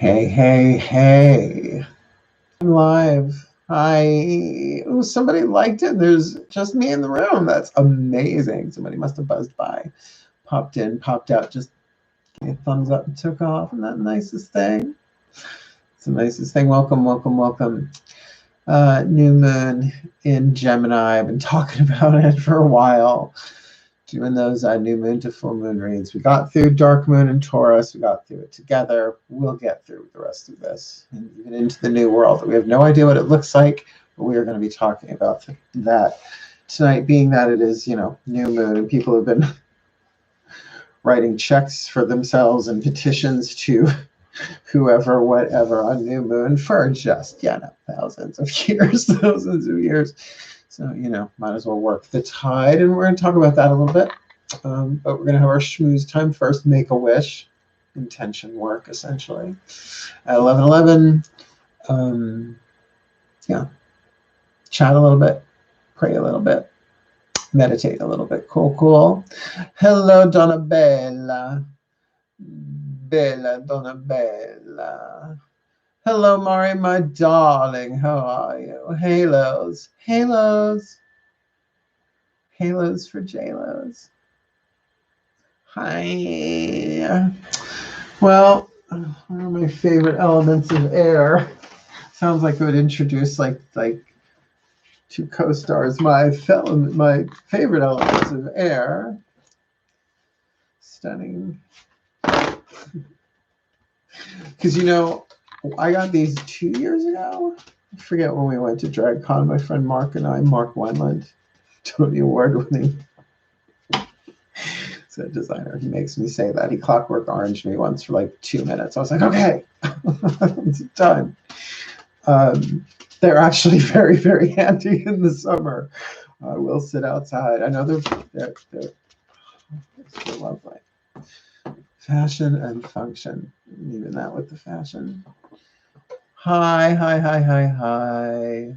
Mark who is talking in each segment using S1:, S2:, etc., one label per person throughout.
S1: Hey, hey, hey. I'm live. Hi. Oh, somebody liked it. There's just me in the room. That's amazing. Somebody must have buzzed by, popped in, popped out, just gave a thumbs up and took off. Isn't that the nicest thing? It's the nicest thing. Welcome, welcome, welcome. New moon in Gemini. I've been talking about it for a while. Doing those new moon to full moon reads. We got through dark moon and Taurus. We got through it together. We'll get through the rest of this and even into the new world. We have no idea what it looks like, but we are going to be talking about that tonight, being that it is, new moon, and people have been writing checks for themselves and petitions to whoever, whatever on new moon for just, thousands of years, thousands of years. So, might as well work the tide. And we're going to talk about that a little bit. But we're going to have our schmooze time first. Make a wish. Intention work, essentially. At 11:11, chat a little bit. Pray a little bit. Meditate a little bit. Cool, cool. Hello, Donna Bella. Bella, Donna Bella. Hello, Mari, my darling. How are you? Halos. Halos. Halos for JLos. Hi. Well, one of my favorite elements of air. Sounds like it would introduce like two co-stars. My favorite elements of air. Stunning. Because I got these 2 years ago. I forget when we went to DragCon. My friend Mark and I, Mark Weinland, Tony Award-winning set designer. He makes me say that. He Clockwork Oranged me once for like 2 minutes. I was like, okay, it's done. They're actually very, very handy in the summer. I will sit outside. I know they're so lovely. Fashion and function. Even that with the fashion. Hi, hi, hi, hi, hi.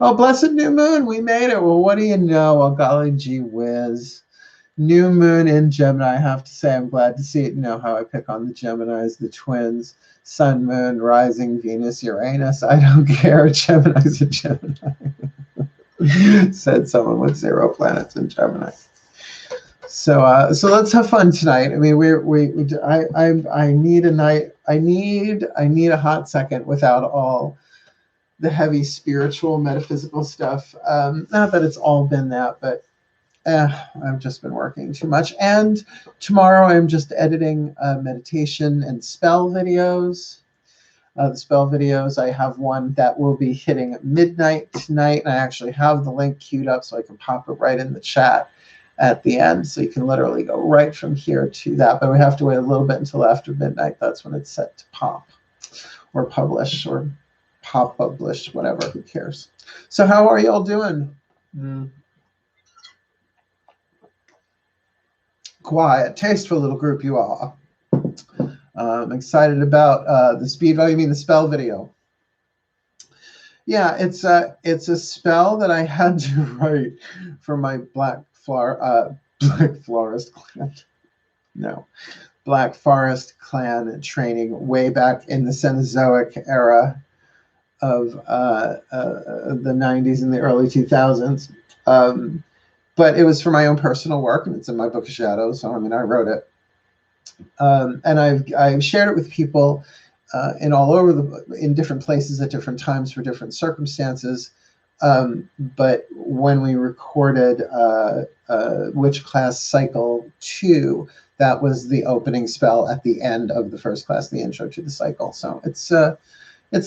S1: Oh, blessed new moon. We made it. Well, what do you know? Oh, golly gee whiz. New moon in Gemini. I have to say, I'm glad to see it. You know how I pick on the Geminis, the twins. Sun, moon, rising, Venus, Uranus. I don't care. Gemini's a Gemini. Said someone with 0 planets in Gemini. So let's have fun tonight. I mean, I need a night. I need a hot second without all the heavy spiritual, metaphysical stuff. Not that it's all been that, but I've just been working too much. And tomorrow I'm just editing meditation and spell videos. The spell videos, I have one that will be hitting at midnight tonight, and I actually have the link queued up so I can pop it right in the chat at the end, so you can literally go right from here to that. But we have to wait a little bit until after midnight. That's when it's set to pop or publish or pop publish, whatever, who cares. So how are y'all doing? Quiet, tasteful little group you are. I'm excited about the speed value. You mean the spell video? Yeah, it's a spell that I had to write for my Black Forest clan. No, Black Forest clan training way back in the Cenozoic era of the 90s and the early 2000s. But it was for my own personal work, and it's in my book of shadows. So I mean, I wrote it, and I've shared it with people in all over in different places at different times for different circumstances. But when we recorded WITCHCLASS Cycle 2, that was the opening spell at the end of the first class, the intro to the cycle. So it's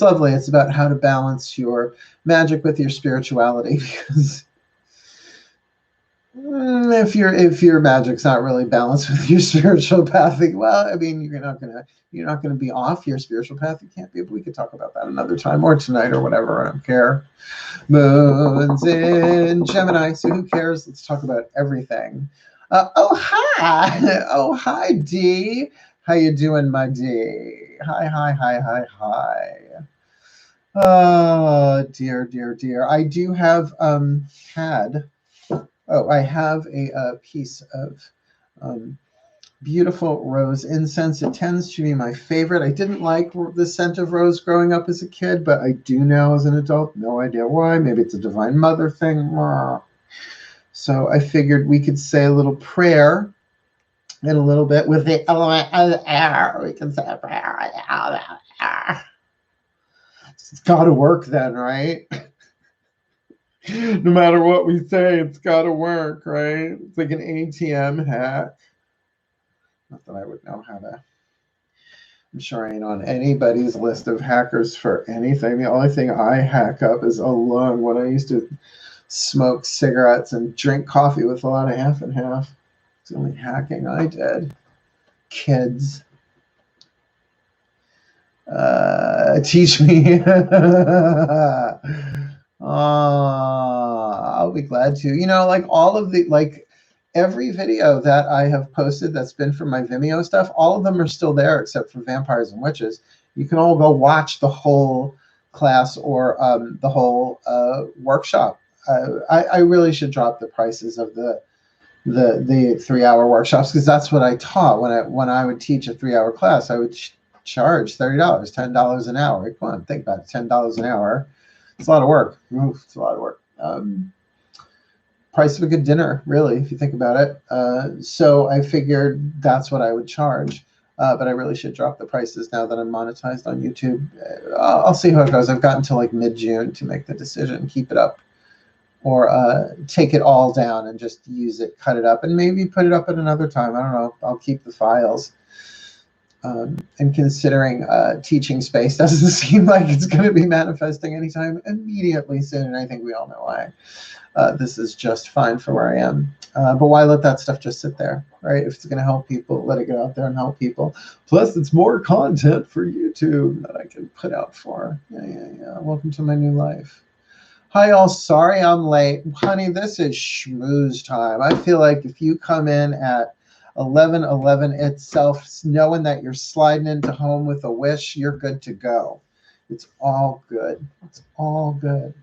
S1: lovely. It's about how to balance your magic with your spirituality, because if your magic's not really balanced with your spiritual path, well, I mean, you're not gonna be off your spiritual path. You can't be. But we could talk about that another time, or tonight, or whatever. I don't care. Moon's in Gemini, so who cares? Let's talk about everything. Oh hi, oh hi D. How you doing, my D? Hi, hi, hi, hi, hi. Oh dear, dear, dear. I do have I have a piece of Beautiful rose incense. It tends to be my favorite. I didn't like the scent of rose growing up as a kid, but I do now as an adult. No idea why. Maybe it's a Divine Mother thing. So I figured we could say a little prayer in a little bit with the element of the air. We can say a prayer with the element of the air. It's got to work then, right? No matter what we say, it's got to work, right? It's like an ATM hack. Not that I would know how to. I'm sure I ain't on anybody's list of hackers for anything. The only thing I hack up is a lung when I used to smoke cigarettes and drink coffee with a lot of half and half. It's the only hacking I did. Kids. Teach me. I'll be glad to. You know, like all of the, like every video that I have posted that's been from my Vimeo stuff, all of them are still there except for vampires and witches. You can all go watch the whole class or the whole workshop. I really should drop the prices of the 3-hour workshops, because that's what I taught when I would teach a 3-hour class. I would charge $30, $10 an hour. Come on, think about it, $10 an hour. It's a lot of work. Oof, it's a lot of work. Price of a good dinner, really, if you think about it. So I figured that's what I would charge. But I really should drop the prices now that I'm monetized on YouTube. I'll see how it goes. I've got until like mid-June to make the decision, keep it up, or take it all down and just use it, cut it up, and maybe put it up at another time. I don't know. I'll keep the files. And considering teaching space doesn't seem like it's going to be manifesting anytime immediately soon, and I think we all know why. This is just fine for where I am. But why let that stuff just sit there, right? If it's going to help people, let it get out there and help people. Plus, it's more content for YouTube that I can put out for. Yeah. Welcome to my new life. Hi, all. Sorry I'm late. Honey, this is schmooze time. I feel like if you come in at 11:11 itself, knowing that you're sliding into home with a wish, you're good to go. It's all good. It's all good.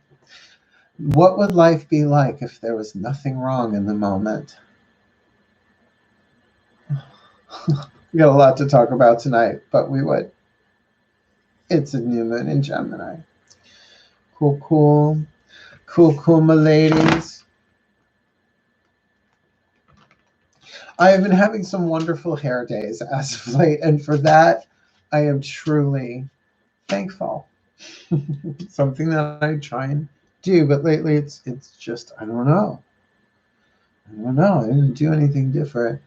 S1: What would life be like if there was nothing wrong in the moment? We got a lot to talk about tonight, but we would. It's a new moon in Gemini. Cool, my ladies. I have been having some wonderful hair days as of late, and for that, I am truly thankful. Something that I try and do, but lately it's just, I don't know. I didn't do anything different.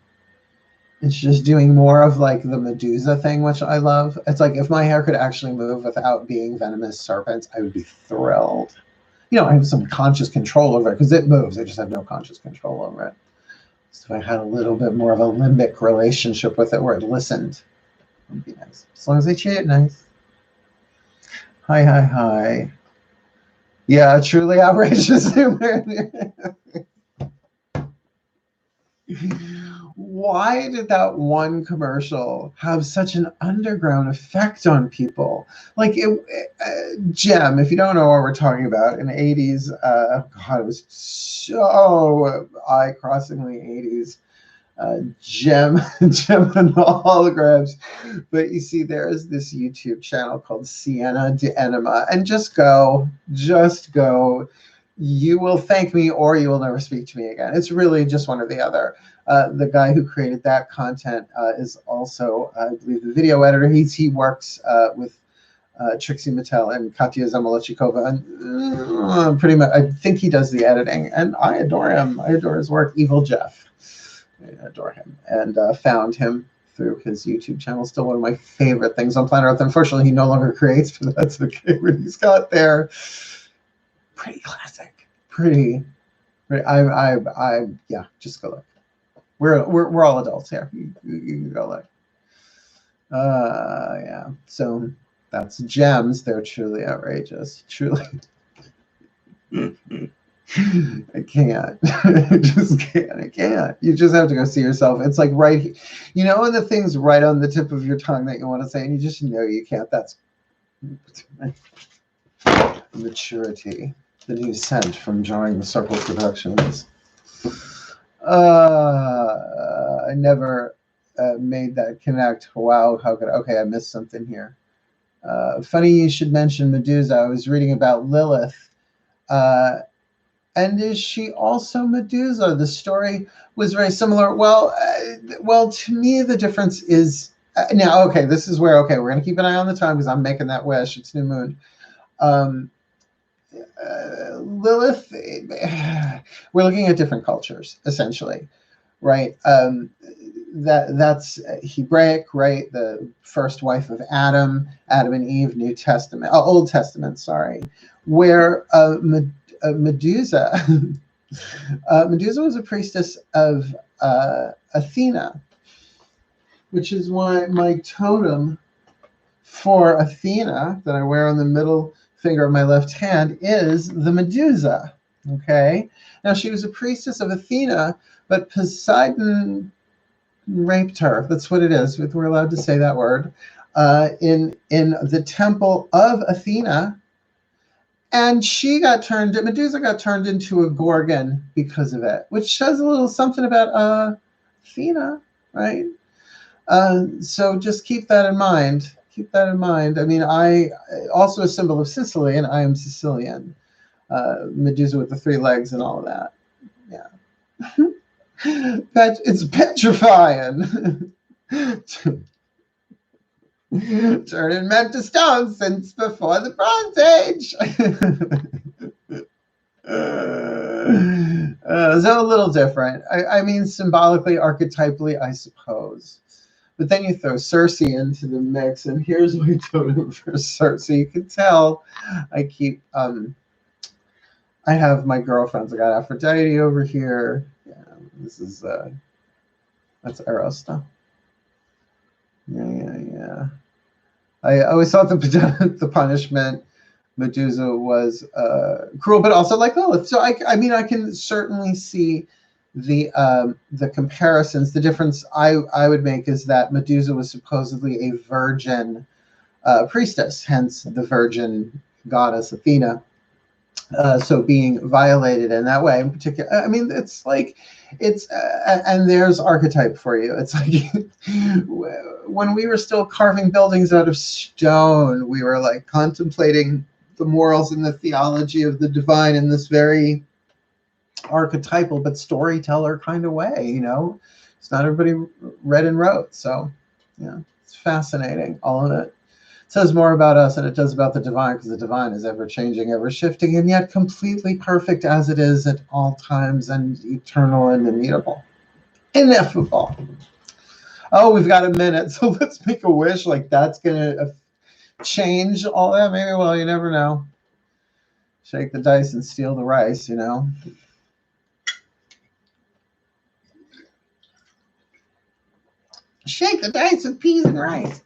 S1: It's just doing more of like the Medusa thing, which I love. It's like if my hair could actually move without being venomous serpents, I would be thrilled. You know, I have some conscious control over it because it moves. I just have no conscious control over it. So if I had a little bit more of a limbic relationship with it where it listened, it would be nice. As long as they treat it nice. Hi. Yeah, truly outrageous. Why did that one commercial have such an underground effect on people? Like, Gem, if you don't know what we're talking about, in the 80s, God, it was so eye-crossingly 80s. Gem and the holograms. But you see, there is this YouTube channel called Sienna de Enema, and just go. You will thank me or you will never speak to me again. It's really just one or the other. The guy who created that content is also, I believe, the video editor. He works with Trixie Mattel and Katya Zamolodchikova, and pretty much, I think he does the editing, and I adore him. I adore his work. Evil Jeff. I adore him, and found him through his YouTube channel. Still one of my favorite things on planet Earth. Unfortunately, he no longer creates, but that's okay. What he's got there, pretty classic. Pretty. Yeah. Just go look. We're all adults here. You can go look. Yeah. So that's Gems. They're truly outrageous. Truly. I can't. I just can't. I can't. You just have to go see yourself. It's like right, you know, when the thing's right on the tip of your tongue that you want to say, and you just know you can't. That's maturity. The new scent from DrawingTheCircle Productions. I never made that connect. Wow, how could okay, I missed something here. Funny you should mention Medusa. I was reading about Lilith. And is she also Medusa? The story was very similar. Well, to me, the difference is now, okay, this is where, okay, we're going to keep an eye on the time because I'm making that wish. It's new moon. Lilith, we're looking at different cultures, essentially, right? That's Hebraic, right? The first wife of Adam and Eve, New Testament, Old Testament, sorry, where Medusa, Medusa was a priestess of Athena, which is why my totem for Athena that I wear on the middle finger of my left hand is the Medusa. Okay, now she was a priestess of Athena, but Poseidon raped her. That's what it is. If we're allowed to say that word, in the temple of Athena, and Medusa got turned into a gorgon because of it, which says a little something about Athena, right? So just keep that in mind. Keep that in mind. I mean, I also a symbol of Sicily, and I am Sicilian. Medusa with the 3 legs and all of that. Yeah. It's petrifying. Turning men to stone since before the Bronze Age. So a little different. I mean, symbolically, archetypally, I suppose. But then you throw Circe into the mix, and here's my totem for Circe. You can tell I keep, I have my girlfriends. I got Aphrodite over here. Yeah, this is, that's Eros stuff. Yeah. I always thought the punishment Medusa was cruel, but also like Lilith. So I mean, I can certainly see the comparisons. The difference I would make is that Medusa was supposedly a virgin priestess, hence the virgin goddess Athena. So being violated in that way in particular, I mean, it's like, and there's archetype for you. It's like when we were still carving buildings out of stone, we were like contemplating the morals and the theology of the divine in this very archetypal but storyteller kind of way, you know. It's not everybody read and wrote. So yeah, it's fascinating, all of it. It says more about us than it does about the divine, because the divine is ever changing, ever shifting, and yet completely perfect as it is at all times, and eternal and immutable, ineffable. Oh, we've got a minute, so let's make a wish. Like that's gonna change all that. Maybe, well, you never know. Shake the dice and steal the rice, you know. Shake the dice with peas and rice.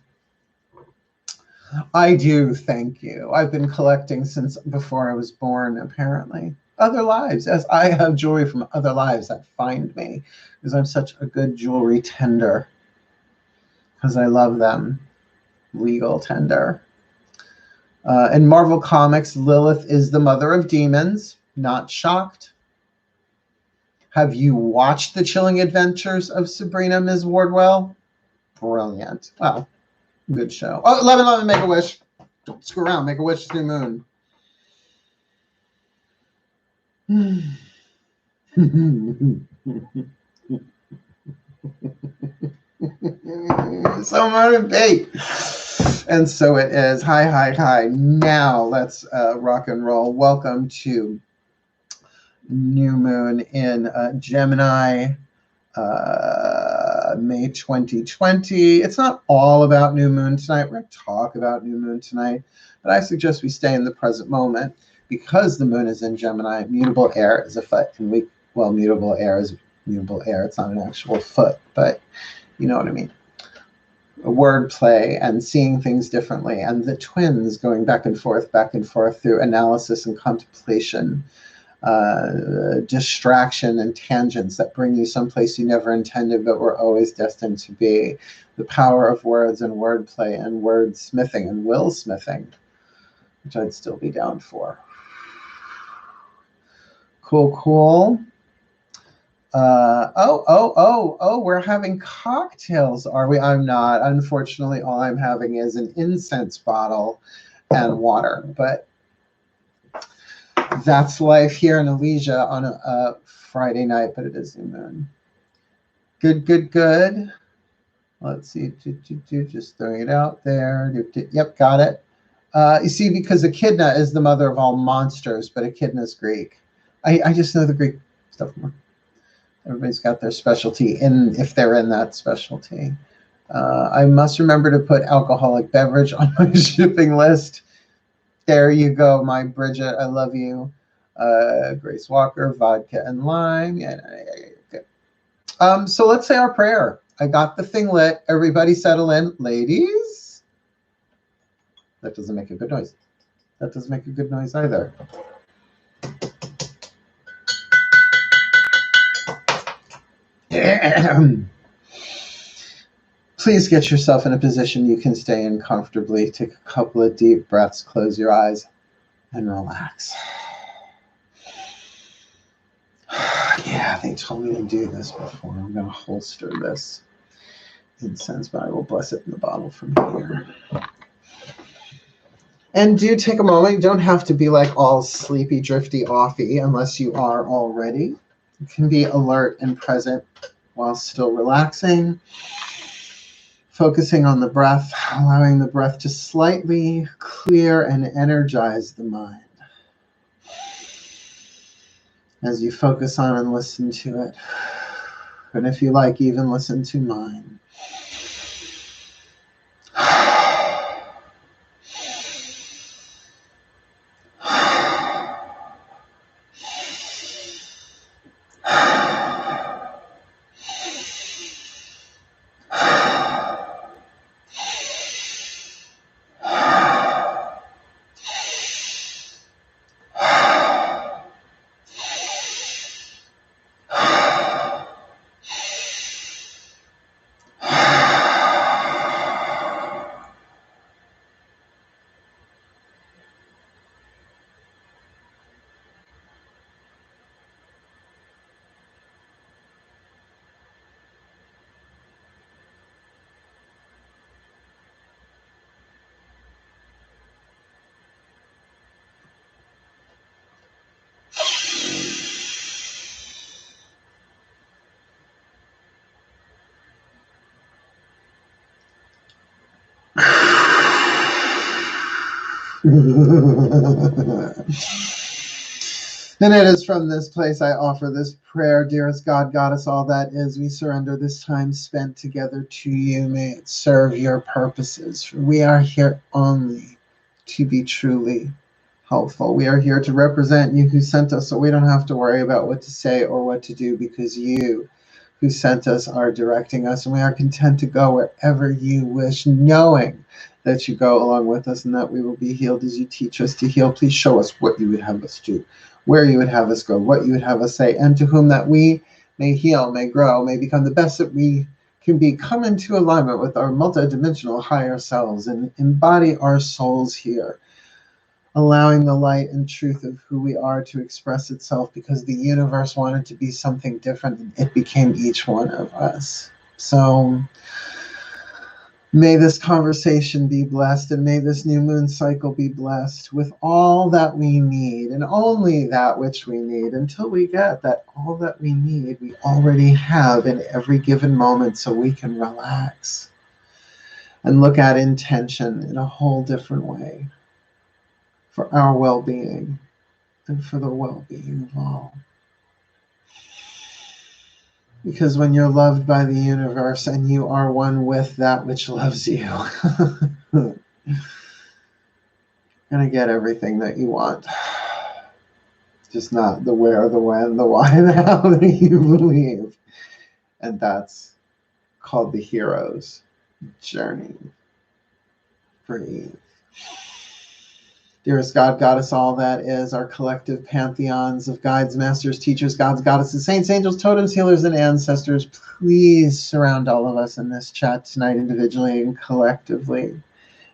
S1: I do, thank you. I've been collecting since before I was born, apparently. Other lives, as I have jewelry from other lives that find me, because I'm such a good jewelry tender, because I love them. Legal tender. In Marvel Comics, Lilith is the mother of demons. Not shocked. Have you watched The Chilling Adventures of Sabrina, Ms. Wardwell? Brilliant. Well, good show. Oh, 11/11, make a wish. Don't screw around, make a wish, it's new moon. So motivate. And so it is. Hi. Now let's rock and roll. Welcome to new moon in Gemini, May 2020. It's not all about new moon tonight. We're going to talk about new moon tonight, but I suggest we stay in the present moment because the moon is in Gemini. Mutable air is a foot, and mutable air is mutable air. It's not an actual foot, but you know what I mean. A word play and seeing things differently, and the twins going back and forth through analysis and contemplation, distraction and tangents that bring you someplace you never intended but were always destined to be. The power of words and wordplay and wordsmithing and will-smithing, which I'd still be down for. Cool. Oh, we're having cocktails, are we? I'm not. Unfortunately, all I'm having is an incense bottle and water. But that's life here in Elysia on a Friday night, but it is new moon. Good, good, good. Let's see. Just throwing it out there. Yep, got it. You see, because Echidna is the mother of all monsters, but Echidna is Greek. I just know the Greek stuff more. Everybody's got their specialty, and if they're in that specialty. I must remember to put alcoholic beverage on my shipping list. There you go, my Bridget. I love you. Grace Walker, vodka and lime. Yeah, good. So let's say our prayer. I got the thing lit. Everybody settle in. Ladies. That doesn't make a good noise. That doesn't make a good noise either. Please get yourself in a position you can stay in comfortably. Take a couple of deep breaths, close your eyes, and relax. Yeah, they told me to do this before. I'm going to holster this incense, but I will bless it in the bottle from here. And do take a moment. You don't have to be like all sleepy, drifty, offy unless you are already. You can be alert and present while still relaxing. Focusing on the breath, allowing the breath to slightly clear and energize the mind. As you focus on and listen to it. And if you like, even listen to mine. And it is from this place I offer this prayer. Dearest God, Goddess, all that is, we surrender this time spent together to you. May it serve your purposes. For we are here only to be truly helpful. We are here to represent you who sent us, so we don't have to worry about what to say or what to do, because you who sent us are directing us, and we are content to go wherever you wish, knowing that you go along with us and that we will be healed as you teach us to heal. Please show us what you would have us do, where you would have us go, what you would have us say, and to whom that we may heal, may grow, may become the best that we can be, come into alignment with our multidimensional higher selves and embody our souls here, allowing the light and truth of who we are to express itself, because the universe wanted to be something different and it became each one of us. So may this conversation be blessed, and may this new moon cycle be blessed with all that we need and only that which we need, until we get that all that we need we already have in every given moment, so we can relax and look at intention in a whole different way for our well-being and for the well-being of all. Because when you're loved by the universe and you are one with that which loves you, you're going to get everything that you want. Just not the where, the when, the why, the how that you believe. And that's called the hero's journey. Breathe. Dearest God, Goddess, all that is, our collective pantheons of guides, masters, teachers, gods, goddesses, saints, angels, totems, healers, and ancestors, please surround all of us in this chat tonight, individually and collectively,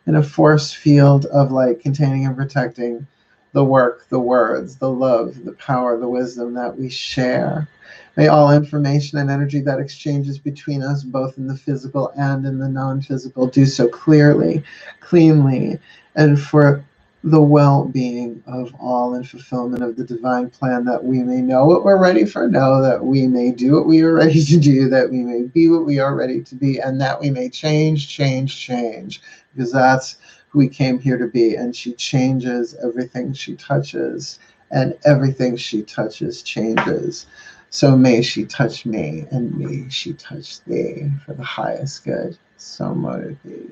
S1: in a force field of light, containing and protecting the work, the words, the love, the power, the wisdom that we share. May all information and energy that exchanges between us, both in the physical and in the non-physical, do so clearly, cleanly, and for the well-being of all and fulfillment of the divine plan, that we may know what we're ready for now, that we may do what we are ready to do, that we may be what we are ready to be, and that we may change, because that's who we came here to be. And she changes everything she touches, and everything she touches changes. So may she touch me, and may she touch thee for the highest good. So mote it be.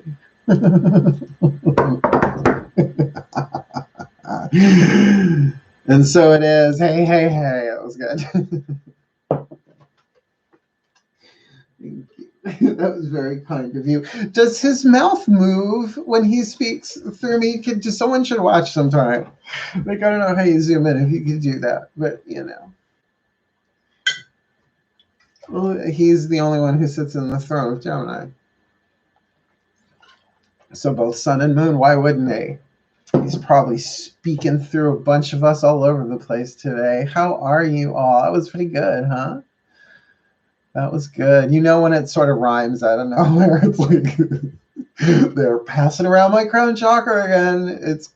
S1: And so it is. Hey, hey, hey. That was good. Thank you. That was very kind of you. Does his mouth move when he speaks through me? Someone should watch sometime. Like, I don't know how you zoom in if you could do that, but you know. Well, he's the only one who sits in the throne of Gemini. So both sun and moon, why wouldn't they? He's probably speaking through a bunch of us all over the place today. How are you all? That was pretty good, huh? That was good. You know when it sort of rhymes out of nowhere, it's like they're passing around my crown chakra again. It's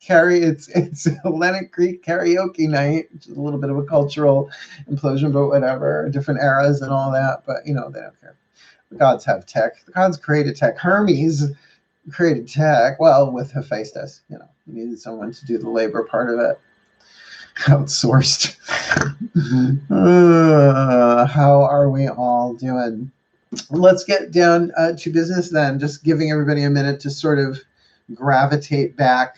S1: Hellenic Greek karaoke night, which is a little bit of a cultural implosion, but whatever. Different eras and all that, but you know, they don't care. The gods have tech. The gods created tech. Hermes created tech. Well, with Hephaestus, you know, you needed someone to do the labor part of it. Outsourced. How are we all doing? Let's get down to business then. Just giving everybody a minute to sort of gravitate back.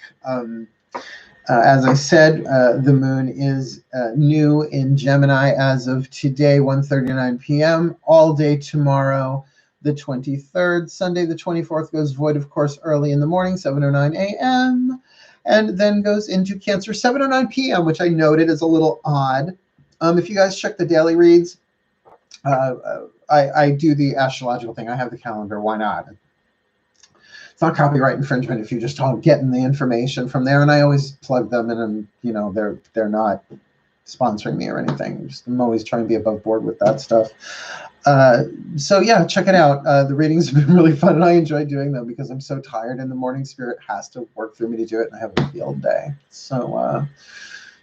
S1: As I said, the moon is new in Gemini as of today, 1:39 p.m. All day tomorrow, the 23rd. Sunday, the 24th, goes void, of course, early in the morning, 7:09 a.m. And then goes into Cancer, 7:09 p.m., which I noted is a little odd. If you guys check the daily reads, I do the astrological thing. I have the calendar. Why not? It's not copyright infringement if you just all getting the information from there. And I always plug them in, and you know, they're not sponsoring me or anything. I'm always trying to be above board with that stuff. So yeah, check it out. The readings have been really fun, and I enjoy doing them because I'm so tired in the morning. Spirit has to work through me to do it, and I have a field day. So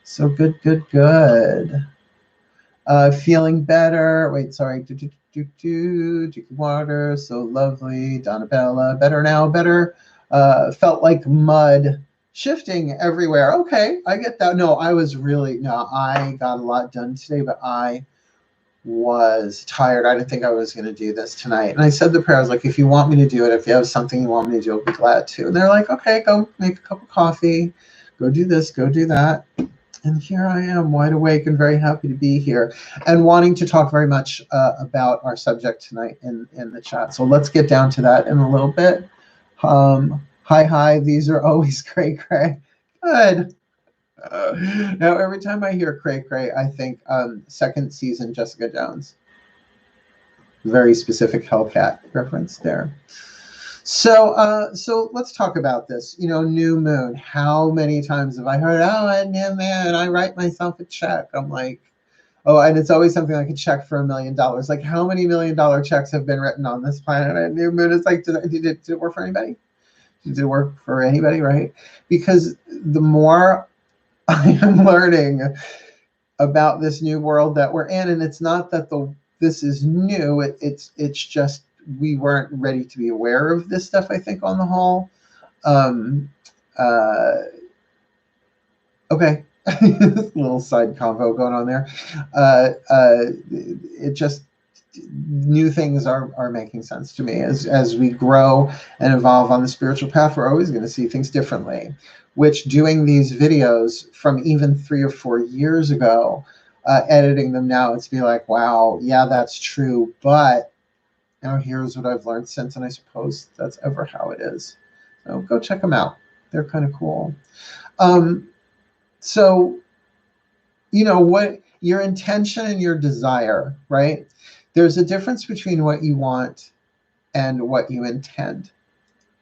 S1: so good. Feeling better. Wait, sorry. Drinking water. So lovely. Donabella. Better now. Better. Felt like mud. Shifting everywhere. Okay, I get that. No, I got a lot done today, but I was tired. I didn't think I was going to do this tonight. And I said the prayer. I was like, if you want me to do it, if you have something you want me to do, I'll be glad to. And they're like, okay, go make a cup of coffee. Go do this. Go do that. And here I am, wide awake and very happy to be here, and wanting to talk very much about our subject tonight in the chat. So let's get down to that in a little bit. Hi, these are always cray. Good. Now, every time I hear cray, I think second season Jessica Jones. Very specific Hellcat reference there. So let's talk about this. You know, new moon. How many times have I heard, oh, a new moon, I write myself a check. I'm like, oh, and it's always something like a check for $1 million. Like, how many $1 million checks have been written on this planet? A new moon is like, did it work for anybody? Did it work for anybody, right? Because the more I am learning about this new world that we're in, and it's not that this is new, it's just we weren't ready to be aware of this stuff, I think, on the whole. Okay. Little side convo going on there. It just, new things are making sense to me. As we grow and evolve on the spiritual path, we're always going to see things differently, which doing these videos from even 3 or 4 years ago, editing them now, it's be like, wow, yeah, that's true, but now here's what I've learned since, and I suppose that's ever how it is. So go check them out. They're kind of cool. So, you know, what your intention and your desire, right? There's a difference between what you want and what you intend.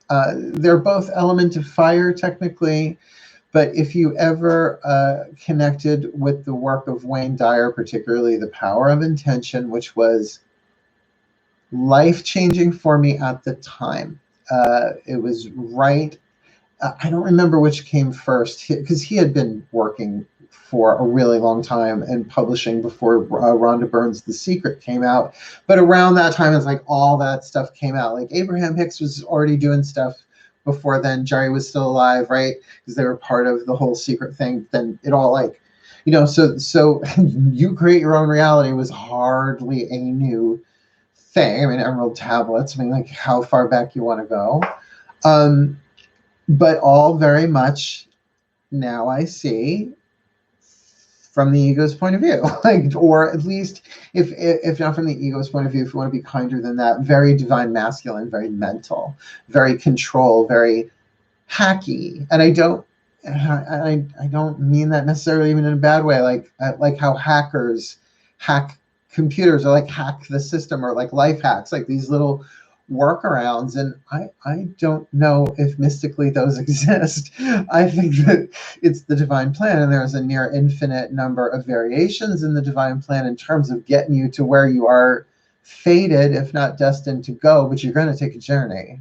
S1: They're both element of fire, technically, But if you ever connected with the work of Wayne Dyer, particularly The Power of Intention, which was life-changing for me at the time. It was right, I don't remember which came first, because he had been working for a really long time and publishing before Rhonda Byrne's The Secret came out. But around that time, it's like all that stuff came out. Like Abraham Hicks was already doing stuff before then. Jerry was still alive, right? Because they were part of the whole secret thing. Then it all like, you know, so you create your own reality was hardly a new thing. I mean, Emerald Tablets, I mean, like how far back you want to go. But all very much now I see from the ego's point of view, like, or at least if not from the ego's point of view, if you want to be kinder than that, very divine masculine, very mental, very control, very hacky. And I don't mean that necessarily even in a bad way, like how hackers hack computers or like hack the system, or like life hacks, like these little workarounds. And I don't know if mystically those exist. I think that it's the divine plan, and there's a near infinite number of variations in the divine plan in terms of getting you to where you are fated, if not destined to go, but you're going to take a journey.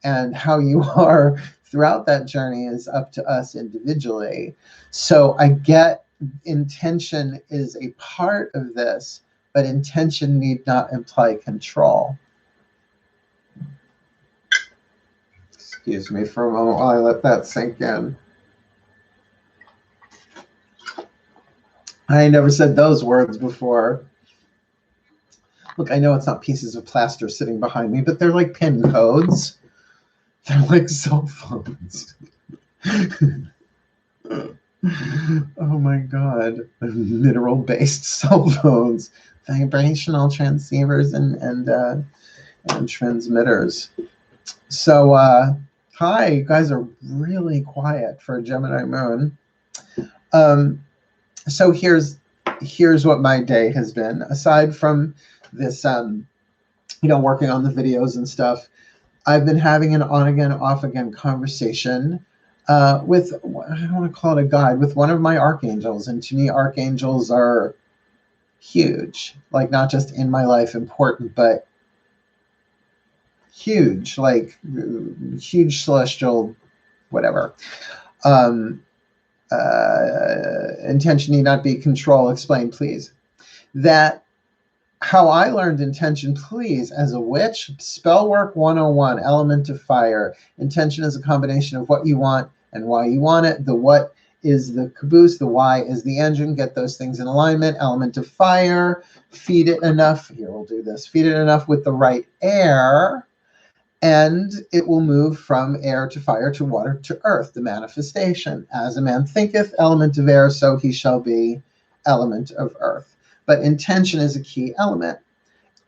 S1: And how you are throughout that journey is up to us individually. So I get intention is a part of this, but intention need not imply control. Excuse me for a moment while I let that sink in. I never said those words before. Look, I know it's not pieces of plaster sitting behind me, but they're like pin codes. They're like cell phones. Oh my God. Mineral-based cell phones. Vibrational transceivers and transmitters. So, hi, you guys are really quiet for a Gemini moon. So here's what my day has been. Aside from this, working on the videos and stuff, I've been having an on-again, off-again conversation with, I don't want to call it a guide, with one of my archangels. And to me, archangels are huge, like not just in my life important, but huge, like huge celestial, whatever. Intention need not be control. Explain, please. That how I learned intention, please, as a witch, Spellwork 101, element of fire. Intention is a combination of what you want and why you want it. The what is the caboose, the why is the engine. Get those things in alignment. Element of fire, feed it enough. Here, we'll do this. Feed it enough with the right air, and it will move from air to fire to water to earth, the manifestation. As a man thinketh, element of air, so he shall be, element of earth. But intention is a key element.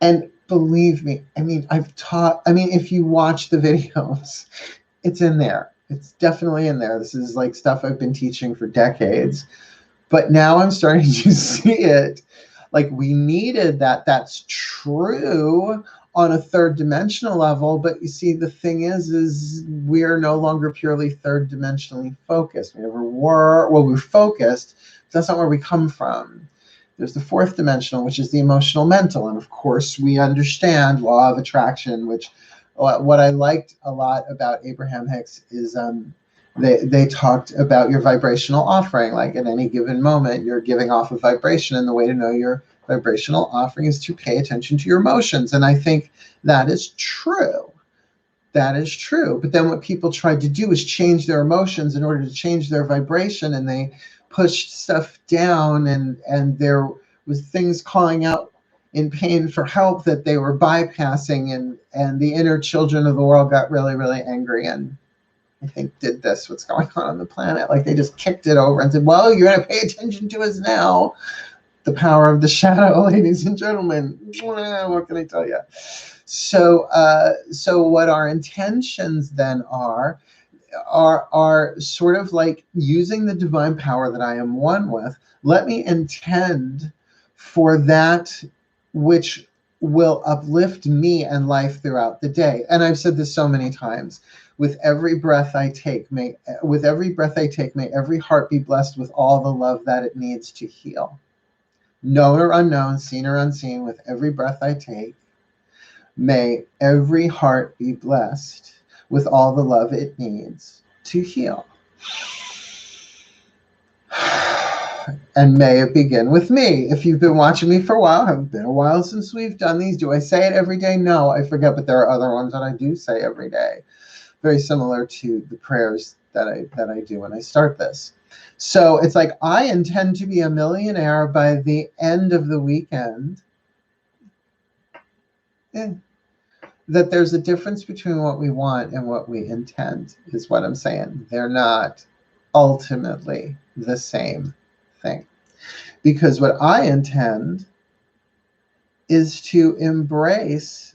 S1: And believe me, I mean, if you watch the videos, it's in there. It's definitely in there. This is like stuff I've been teaching for decades. But now I'm starting to see it. Like, we needed that. That's true on a third dimensional level. But you see, the thing is we are no longer purely third dimensionally focused. We never were. Well, we're focused. But that's not where we come from. There's the fourth dimensional, which is the emotional mental. And of course, we understand law of attraction, which what I liked a lot about Abraham Hicks is they talked about your vibrational offering. Like at any given moment, you're giving off a vibration. And the way to know your vibrational offering is to pay attention to your emotions. And I think that is true. That is true. But then what people tried to do is change their emotions in order to change their vibration. And they pushed stuff down, and there was things calling out in pain for help that they were bypassing, and the inner children of the world got really, really angry, and I think did this, what's going on the planet. Like they just kicked it over and said, well, you're going to pay attention to us now. The power of the shadow, ladies and gentlemen. What can I tell you? So what our intentions then are sort of like using the divine power that I am one with. Let me intend for that which will uplift me and life throughout the day. And I've said this so many times. With every breath I take, may every heart be blessed with all the love that it needs to heal. Known or unknown, seen or unseen, with every breath I take, may every heart be blessed with all the love it needs to heal. And may it begin with me. If you've been watching me for a while, have been a while since we've done these. Do I say it every day? No, I forget, but there are other ones that I do say every day. Very similar to the prayers that I do when I start this. So it's like, I intend to be a millionaire by the end of the weekend. Yeah. That there's a difference between what we want and what we intend, is what I'm saying. They're not ultimately the same thing. Because what I intend is to embrace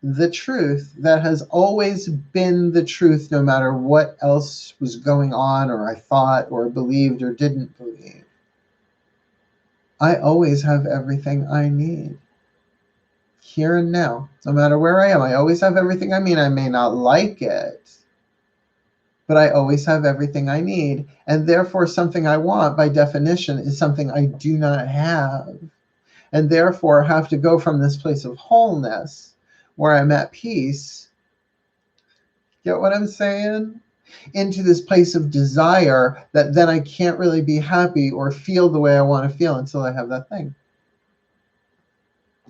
S1: the truth that has always been the truth, no matter what else was going on, or I thought, or believed, or didn't believe. I always have everything I need. Here and now, no matter where I am, I always have everything I need. I may not like it, but I always have everything I need. And therefore, something I want, by definition, is something I do not have. And therefore, have to go from this place of wholeness, where I'm at peace. Get what I'm saying? Into this place of desire that then I can't really be happy or feel the way I want to feel until I have that thing.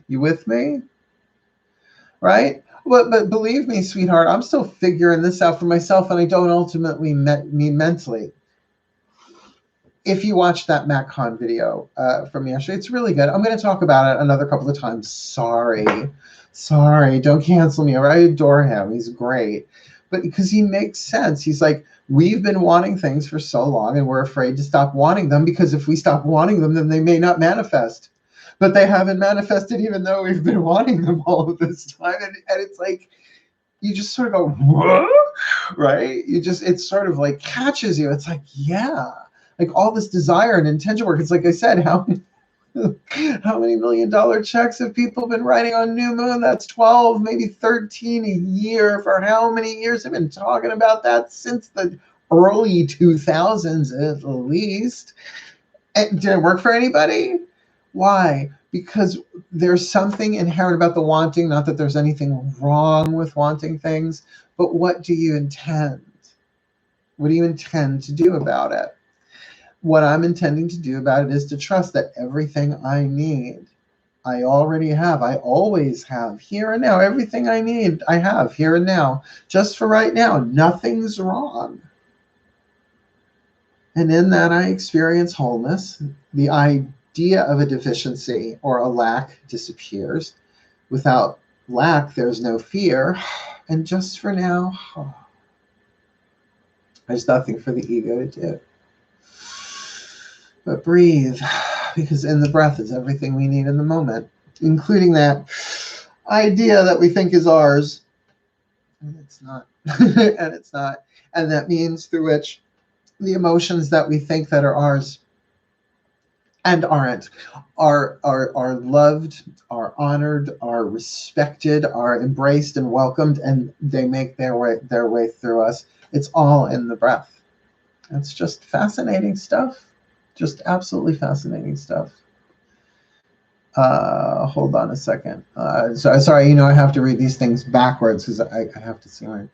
S1: You with me? Right? But believe me, sweetheart, I'm still figuring this out for myself, and I don't ultimately mean mentally. If you watched that MacCon video from yesterday, it's really good. I'm going to talk about it another couple of times. Sorry, don't cancel me. I adore him. He's great. But because he makes sense. He's like, we've been wanting things for so long, and we're afraid to stop wanting them, because if we stop wanting them, then they may not manifest. But they haven't manifested, even though we've been wanting them all of this time. And it's like, you just sort of go, what? Right? It sort of like catches you. It's like, yeah, like all this desire and intention work. It's like I said, how many $1 million checks have people been writing on New Moon? That's 12, maybe 13 a year. For how many years? I've been talking about that since the early 2000s at least. And did it work for anybody? Why? Because there's something inherent about the wanting, not that there's anything wrong with wanting things, but what do you intend? What do you intend to do about it? What I'm intending to do about it is to trust that everything I need, I already have. I always have, here and now. Everything I need, I have here and now. Just for right now, nothing's wrong. And in that, I experience wholeness. The idea of a deficiency or a lack disappears. Without lack, there's no fear. And just for now, there's nothing for the ego to do. But breathe, because in the breath is everything we need in the moment, including that idea that we think is ours. And it's not. And it's not. And that means through which the emotions that we think that are ours and aren't are loved, are honored, are respected, are embraced and welcomed, and they make their way through us. It's all in the breath. It's just fascinating stuff. Just absolutely fascinating stuff. Hold on a second. Sorry, I have to read these things backwards because I have to see my.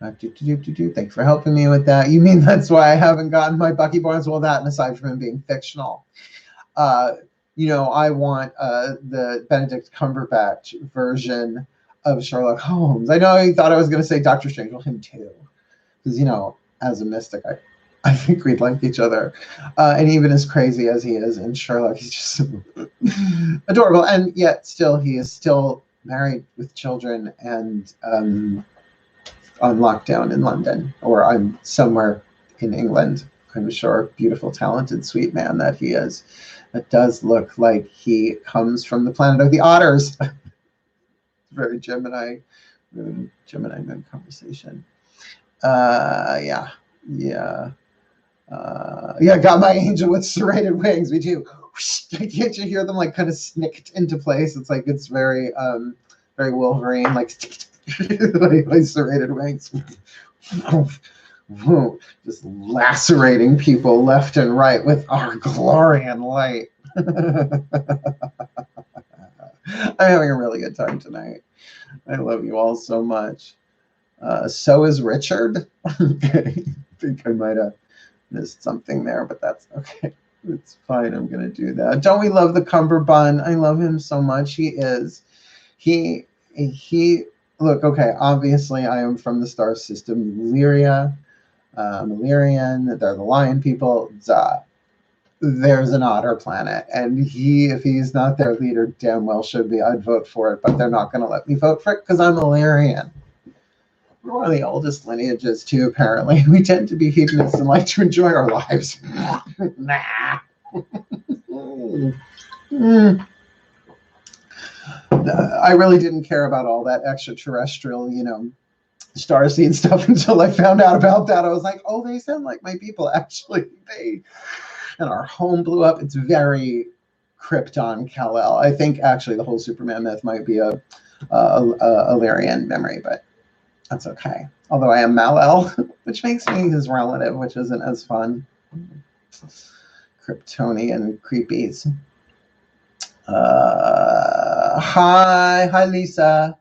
S1: Thanks for helping me with that. You mean that's why I haven't gotten my Bucky Barnes? Well, that, and aside from him being fictional, I want the Benedict Cumberbatch version of Sherlock Holmes. I know you thought I was going to say Dr. Strange. Well, him too, because as a mystic, I think we'd like each other. And even as crazy as he is in Sherlock, he's just adorable. And yet still, he is still married with children and on lockdown in London, or I'm somewhere in England. I'm sure, beautiful, talented, sweet man that he is. It does look like he comes from the planet of the otters. Very Gemini moon conversation. Yeah. Got my angel with serrated wings. Me too. Can't you hear them like kind of snicked into place? It's like it's very, very Wolverine, like Like serrated wings. Just lacerating people left and right with our glory and light. I'm having a really good time tonight. I love you all so much. So is Richard. Okay. I think I might have missed something there, but that's okay. It's fine. I'm going to do that. Don't we love the Cumberbund? I love him so much. He is. He, look, okay, obviously I am from the star system, Lyria. I'm Illyrian. They're the lion people. There's an otter planet. And if he's not their leader, damn well should be. I'd vote for it, but they're not going to let me vote for it because I'm Illyrian. We're one of the oldest lineages, too, apparently. We tend to be hedonists and like to enjoy our lives. Nah. I really didn't care about all that extraterrestrial, starseed stuff until I found out about that. I was like, oh, they sound like my people, actually. And our home blew up. It's very Krypton, Kal-El. I think, actually, the whole Superman myth might be a Illyrian memory, but that's okay. Although I am Mal-El, which makes me his relative, which isn't as fun. Kryptonian creepies. Hi, Lisa.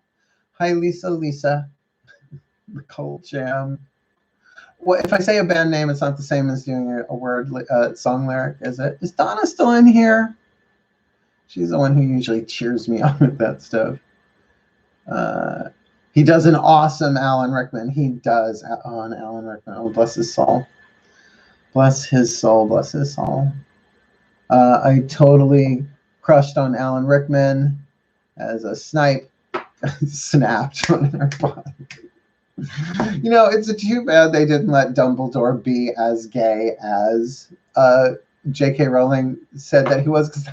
S1: Hi, Lisa. The Cold Jam. Well, if I say a band name, it's not the same as doing a word song lyric, is it? Is Donna still in here? She's the one who usually cheers me on with that stuff. He does an awesome Alan Rickman. He does on Alan Rickman. Oh, bless his soul. Bless his soul. Bless his soul. I totally crushed on Alan Rickman as a snipe snapped on her body. It's too bad they didn't let Dumbledore be as gay as J.K. Rowling said that he was. Because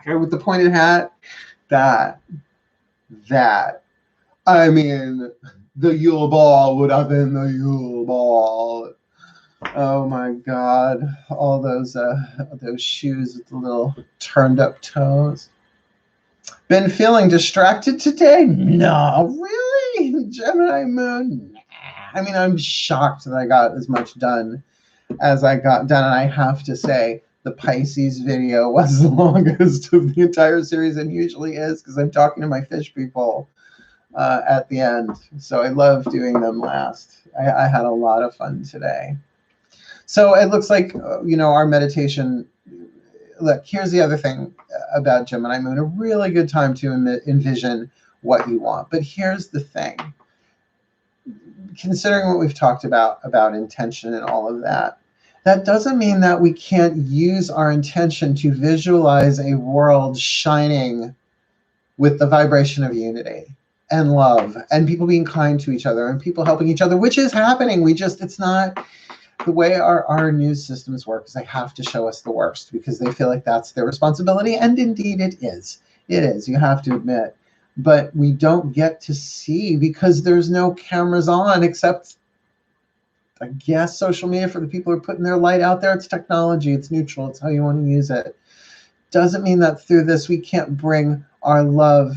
S1: with the pointed hat, that I mean, the Yule Ball would have been the Yule Ball. Oh my God! All those shoes with the little turned up toes. Been feeling distracted today? No, really? Gemini moon? Nah. I mean, I'm shocked that I got as much done as I got done. And I have to say, the Pisces video was the longest of the entire series and usually is because I'm talking to my fish people at the end. So I love doing them last. I had a lot of fun today. So it looks like, our meditation. Look, here's the other thing about Gemini moon, a really good time to envision what you want. But here's the thing. Considering what we've talked about intention and all of that, that doesn't mean that we can't use our intention to visualize a world shining with the vibration of unity and love and people being kind to each other and people helping each other, which is happening. It's not... The way our news systems work is they have to show us the worst because they feel like that's their responsibility. And indeed it is. It is, you have to admit. But we don't get to see because there's no cameras on except, I guess, social media for the people who are putting their light out there. It's technology. It's neutral. It's how you want to use it. Doesn't mean that through this we can't bring our love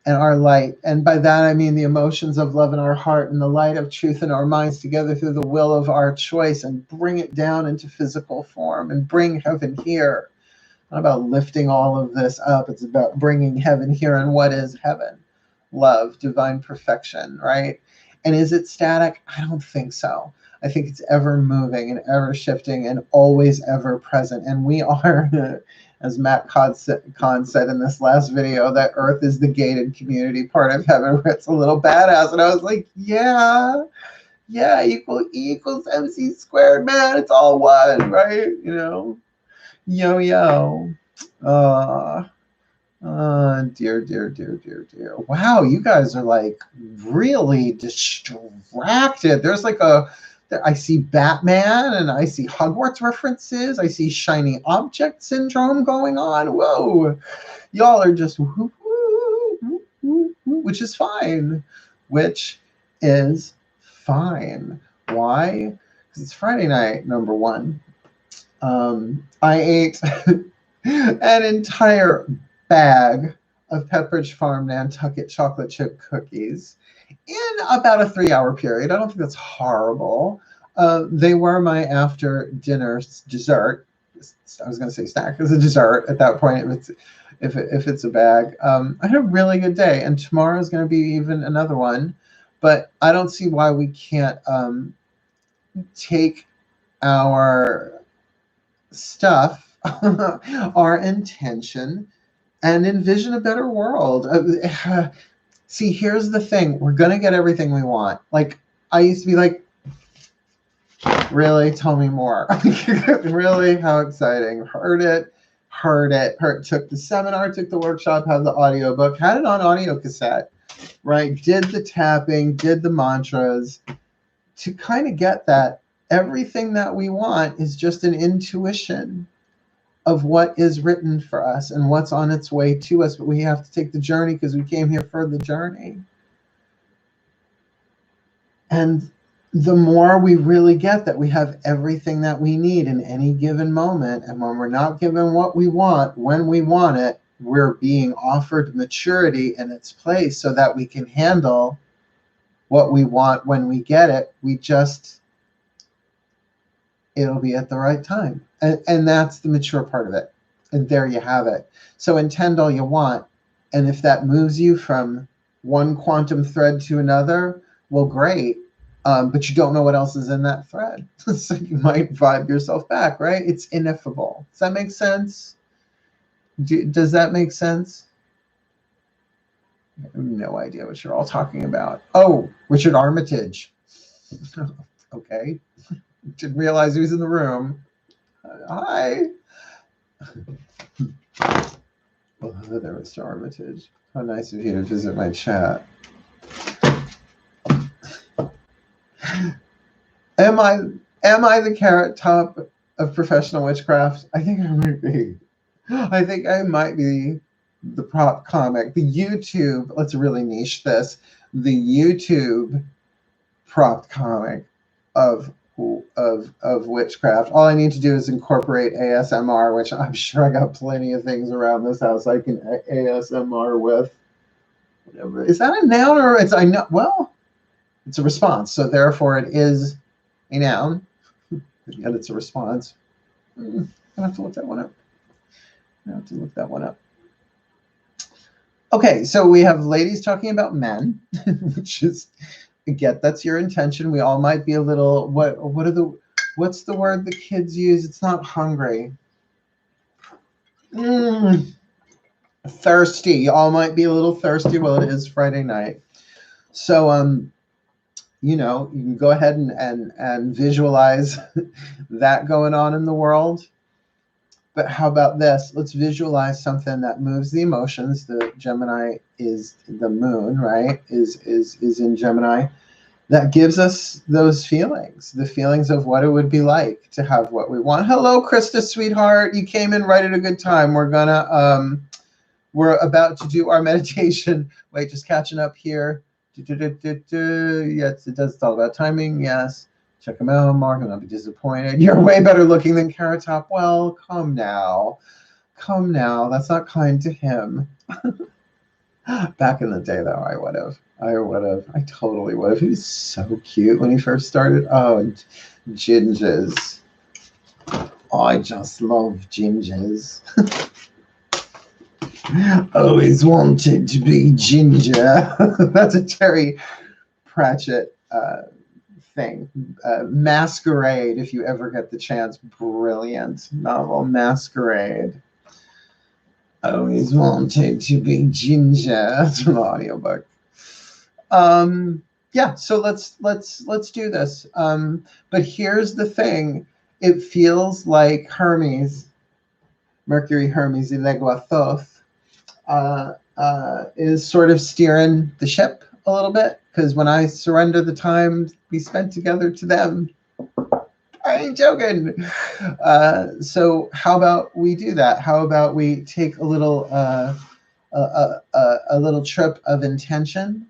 S1: and our light. And by that, I mean the emotions of love in our heart and the light of truth in our minds together through the will of our choice and bring it down into physical form and bring heaven here. Not about lifting all of this up. It's about bringing heaven here. And what is heaven? Love, divine perfection, right? And is it static? I don't think so. I think it's ever moving and ever shifting and always ever present. And we are... As Matt Kahn said in this last video, that Earth is the gated community part of heaven where it's a little badass. And I was like, yeah, equal E equals MC squared, man. It's all one, right? Yo. Dear. Wow, you guys are like really distracted. There's like I see Batman and I see Hogwarts references. I see shiny object syndrome going on. Whoa, y'all are just which is fine. Why? Because it's Friday night, number one. I ate an entire bag of Pepperidge Farm Nantucket chocolate chip cookies in about a 3-hour period. I don't think that's horrible. They were my after dinner dessert. I was going to say snack as a dessert at that point if it's a bag. I had a really good day, and tomorrow is going to be even another one. But I don't see why we can't take our stuff, our intention, and envision a better world. See, here's the thing. We're going to get everything we want. Like, I used to be like, really? Tell me more. Really? How exciting. Heard it. Took the seminar, took the workshop, had the audiobook, had it on audio cassette, right? Did the tapping, did the mantras to kind of get that everything that we want is just an intuition of what is written for us and what's on its way to us. But we have to take the journey because we came here for the journey. And the more we really get that we have everything that we need in any given moment, and when we're not given what we want, when we want it, we're being offered maturity in its place so that we can handle what we want when we get it. It'll be at the right time. And that's the mature part of it. And there you have it. So intend all you want. And if that moves you from one quantum thread to another, well, great. But you don't know what else is in that thread. So you might vibe yourself back, right? It's ineffable. Does that make sense? Does that make sense? I have no idea what you're all talking about. Oh, Richard Armitage. Okay. Didn't realize he was in the room. Hi. Well, hello there, Mr. Armitage. How nice of you to visit my chat. Am I the Carrot Top of professional witchcraft? I think I might be. I think I might be the prop comic. The YouTube, let's really niche this. The YouTube prop comic of witchcraft. All I need to do is incorporate ASMR, which I'm sure I got plenty of things around this house I can ASMR with. Whatever. Is that a noun or it's I know? Well, it's a response, so therefore it is a noun, and it's a response. I have to look that one up. Okay, so we have ladies talking about men, which is, again, that's your intention. We all might be a little, what's the word the kids use? It's not hungry. Thirsty. You all might be a little thirsty. Well, it is Friday night. So, you know, you can go ahead and visualize that going on in the world. But how about this? Let's visualize something that moves the emotions. The Gemini is the moon, right? Is in Gemini. That gives us those feelings, the feelings of what it would be like to have what we want. Hello, Krista, sweetheart. You came in right at a good time. We're about to do our meditation. Wait, just catching up here. Yes, it does. It's all about timing. Yes. Check them out, Mark, and I'll be disappointed. You're way better looking than Carrot Top. Well, come now. Come now. That's not kind to him. Back in the day, though, I would have. I totally would have. He was so cute when he first started. Oh, gingers. Oh, I just love gingers. Always wanted to be ginger. That's a Terry Pratchett thing. Masquerade, if you ever get the chance. Brilliant novel, Masquerade. Always wanted to be ginger. That's an audiobook. Yeah, so let's do this. But here's the thing. It feels like Hermes, Mercury Hermes Ileguathoth, is sort of steering the ship a little bit, because when I surrender the time we spent together to them, I ain't joking. So how about we do that? How about we take a little trip of intention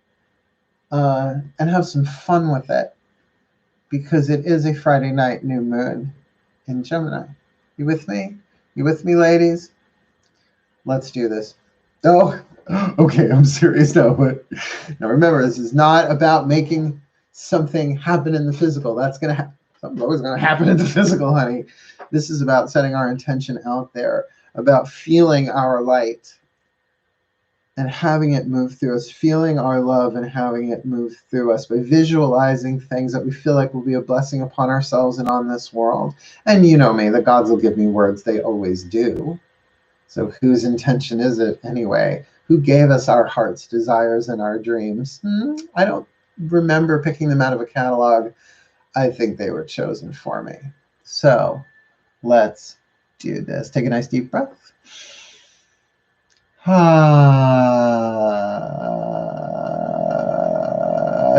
S1: and have some fun with it, because it is a Friday night new moon in Gemini. You with me? You with me, ladies? Let's do this. Oh, okay, I'm serious now. But now remember, this is not about making something happen in the physical. That's going to happen. Something's always going to happen in the physical, honey. This is about setting our intention out there, about feeling our light and having it move through us, feeling our love and having it move through us by visualizing things that we feel like will be a blessing upon ourselves and on this world. And you know me, the gods will give me words. They always do. So whose intention is it anyway? Who gave us our heart's desires and our dreams? I don't remember picking them out of a catalog. I think they were chosen for me. So let's do this. Take a nice deep breath.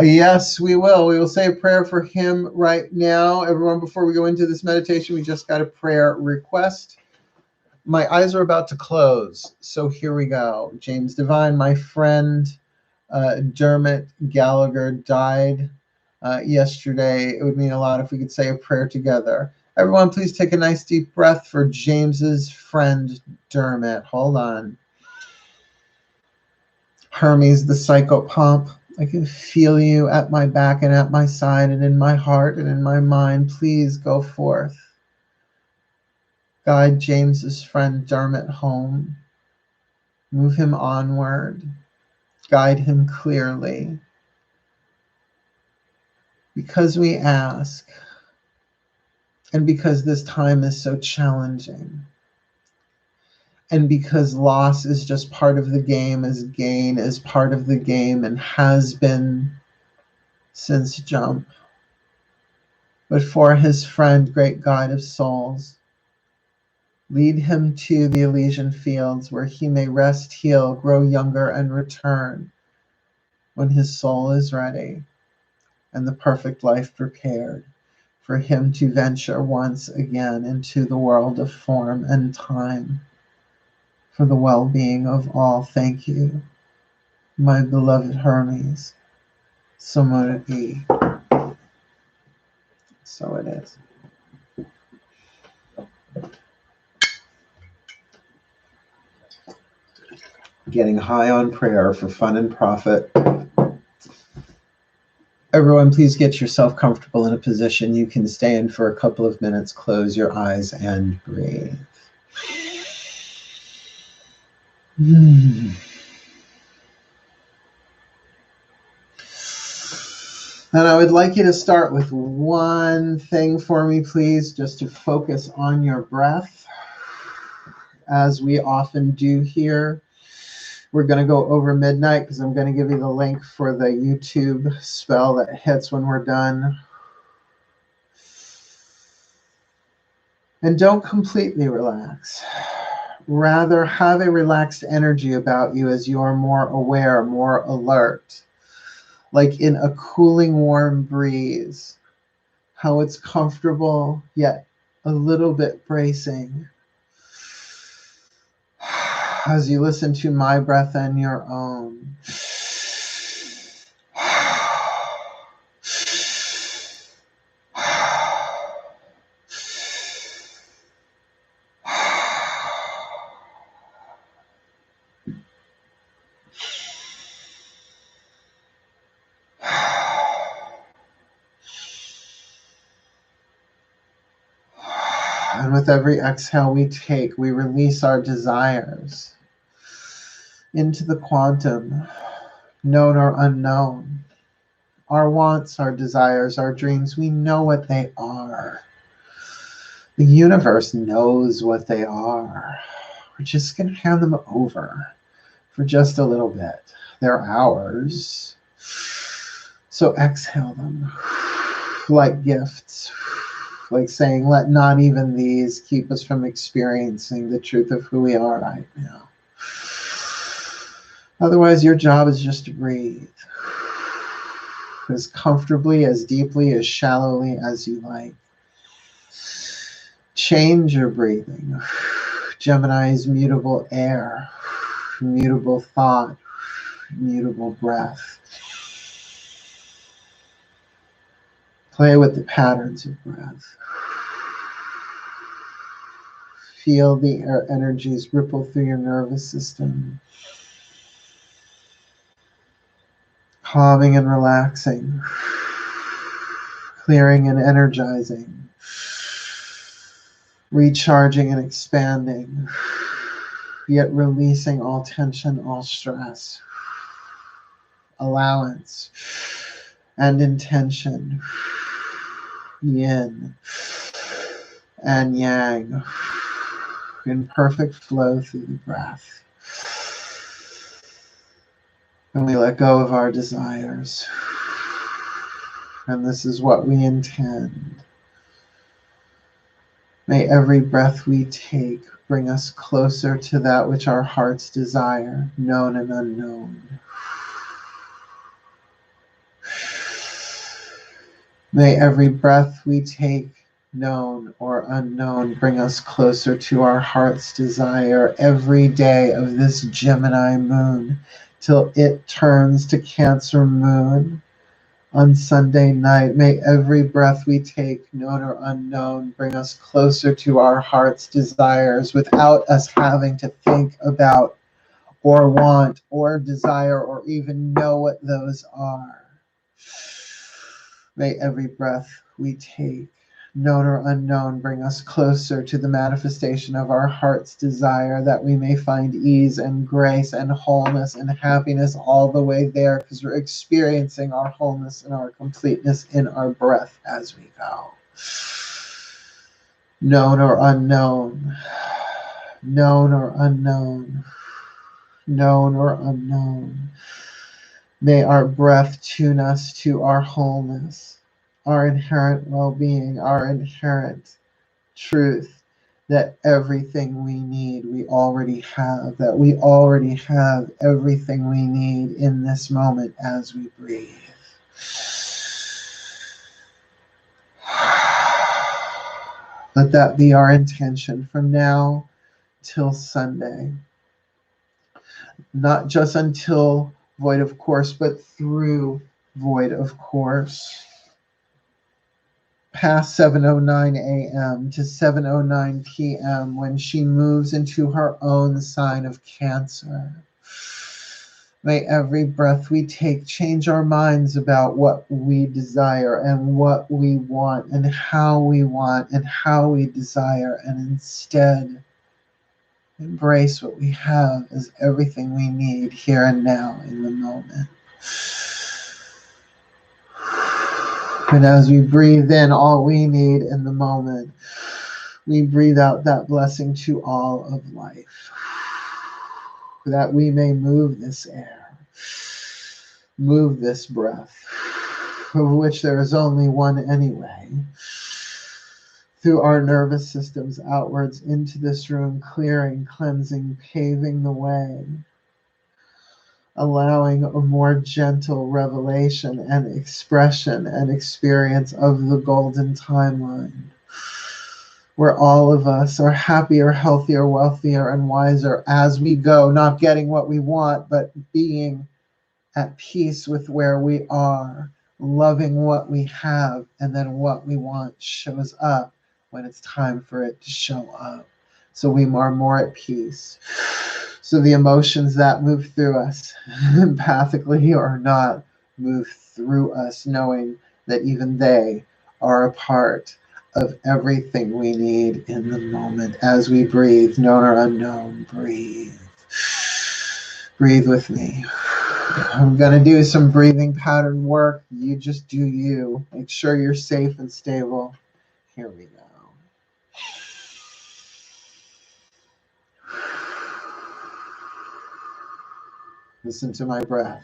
S1: Yes, we will. We will say a prayer for him right now. Everyone, before we go into this meditation, we just got a prayer request. My eyes are about to close, so here we go. James Divine, my friend Dermot Gallagher died yesterday. It would mean a lot if we could say a prayer together. Everyone, please take a nice deep breath for James's friend Dermot. Hold on. Hermes, the psychopomp, I can feel you at my back and at my side and in my heart and in my mind. Please go forth. Guide James's friend Dermot home. Move him onward. Guide him clearly. Because we ask, and because this time is so challenging, and because loss is just part of the game, as gain is part of the game and has been since jump. But for his friend, great guide of souls, lead him to the Elysian fields where he may rest, heal, grow younger, and return when his soul is ready and the perfect life prepared for him to venture once again into the world of form and time. For the well-being of all, thank you, my beloved Hermes. So mote it be. So it is. Getting high on prayer for fun and profit. Everyone, please get yourself comfortable in a position you can stay in for a couple of minutes. Close your eyes and breathe. And I would like you to start with one thing for me, please, just to focus on your breath, as we often do here. We're going to go over midnight because I'm going to give you the link for the YouTube spell that hits when we're done. And don't completely relax. Rather, have a relaxed energy about you as you are more aware, more alert. Like in a cooling, warm breeze. How it's comfortable, yet a little bit bracing. As you listen to my breath and your own. And with every exhale we take, we release our desires into the quantum, known or unknown. Our wants, our desires, our dreams, we know what they are. The universe knows what they are. We're just going to hand them over for just a little bit. They're ours. So exhale them like gifts. Like saying, let not even these keep us from experiencing the truth of who we are right now. Otherwise, your job is just to breathe. As comfortably, as deeply, as shallowly as you like. Change your breathing. Gemini's mutable air, mutable thought, mutable breath. Play with the patterns of breath. feel the air energies ripple through your nervous system, calming and relaxing, clearing and energizing, recharging and expanding, yet releasing all tension, all stress, allowance and intention, yin and yang, in perfect flow through the breath. And we let go of our desires. And this is what we intend. May every breath we take bring us closer to that which our hearts desire, known and unknown. May every breath we take, known or unknown, bring us closer to our heart's desire every day of this Gemini moon till it turns to Cancer moon on Sunday night. May every breath we take, known or unknown, bring us closer to our heart's desires without us having to think about or want or desire or even know what those are. May every breath we take, known or unknown, bring us closer to the manifestation of our heart's desire, that we may find ease and grace and wholeness and happiness all the way there, because we're experiencing our wholeness and our completeness in our breath as we go. Known or unknown, known or unknown, known or unknown. May our breath tune us to our wholeness, our inherent well-being, our inherent truth, that everything we need, we already have, that we already have everything we need in this moment as we breathe. Let that be our intention from now till Sunday. Not just until void of course, but through void of course. Past 7:09 a.m. to 7:09 p.m. when she moves into her own sign of Cancer. May every breath we take change our minds about what we desire and what we want and how we desire, and instead embrace what we have as everything we need here and now in the moment. And as we breathe in all we need in the moment, we breathe out that blessing to all of life, that we may move this air, move this breath, of which there is only one anyway, through our nervous systems outwards into this room, clearing, cleansing, paving the way, allowing a more gentle revelation and expression and experience of the golden timeline, where all of us are happier, healthier, wealthier, and wiser as we go, not getting what we want, but being at peace with where we are, loving what we have, and then what we want shows up when it's time for it to show up. So we are more at peace. So the emotions that move through us, empathically or not, move through us, knowing that even they are a part of everything we need in the moment. As we breathe, known or unknown, breathe. Breathe with me. I'm going to do some breathing pattern work. You just do you. Make sure you're safe and stable. Here we go. Listen to my breath.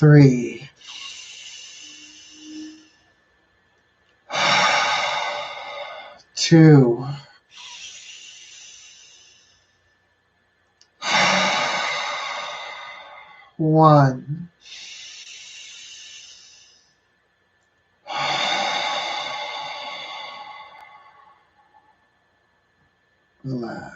S1: 3, 2, 1. Relax.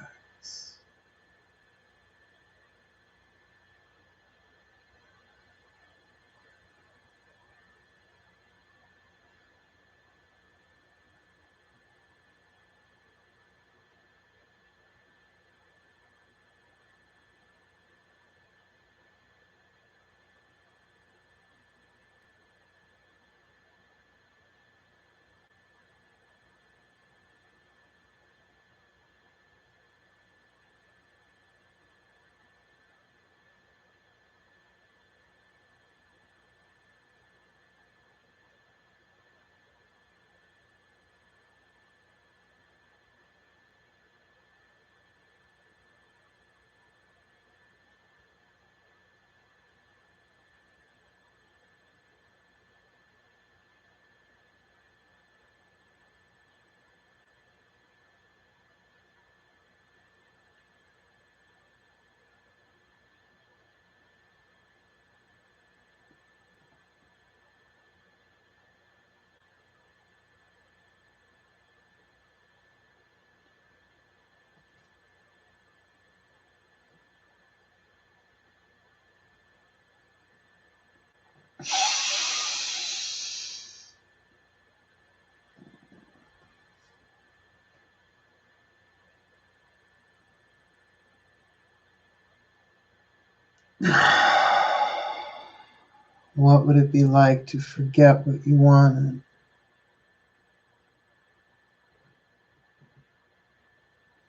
S1: What would it be like to forget what you wanted?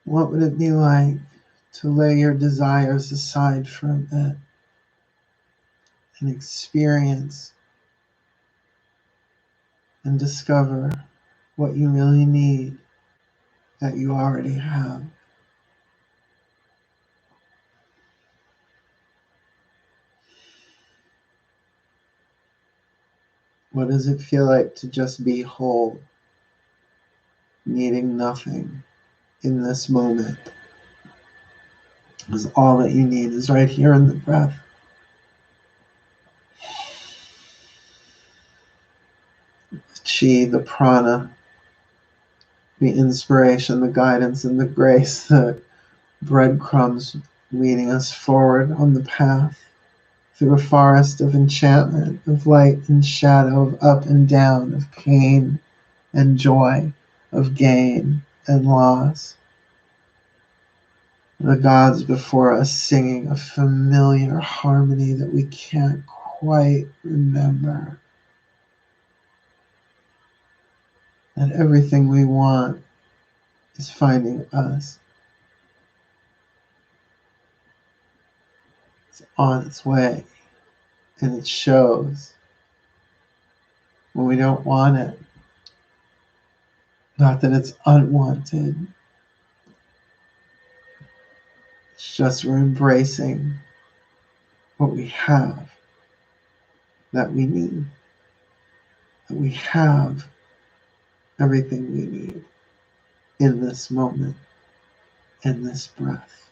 S1: What would it be like to lay your desires aside for a bit and experience and discover what you really need that you already have? What does it feel like to just be whole, needing nothing in this moment? Because all that you need is right here in the breath. The chi, the prana, the inspiration, the guidance, and the grace, the breadcrumbs leading us forward on the path through a forest of enchantment, of light and shadow, of up and down, of pain and joy, of gain and loss. The gods before us singing a familiar harmony that we can't quite remember. And everything we want is finding us. It's on its way, and it shows when we don't want it. Not that it's unwanted. It's just we're embracing what we have that we need. That we have everything we need in this moment, in this breath.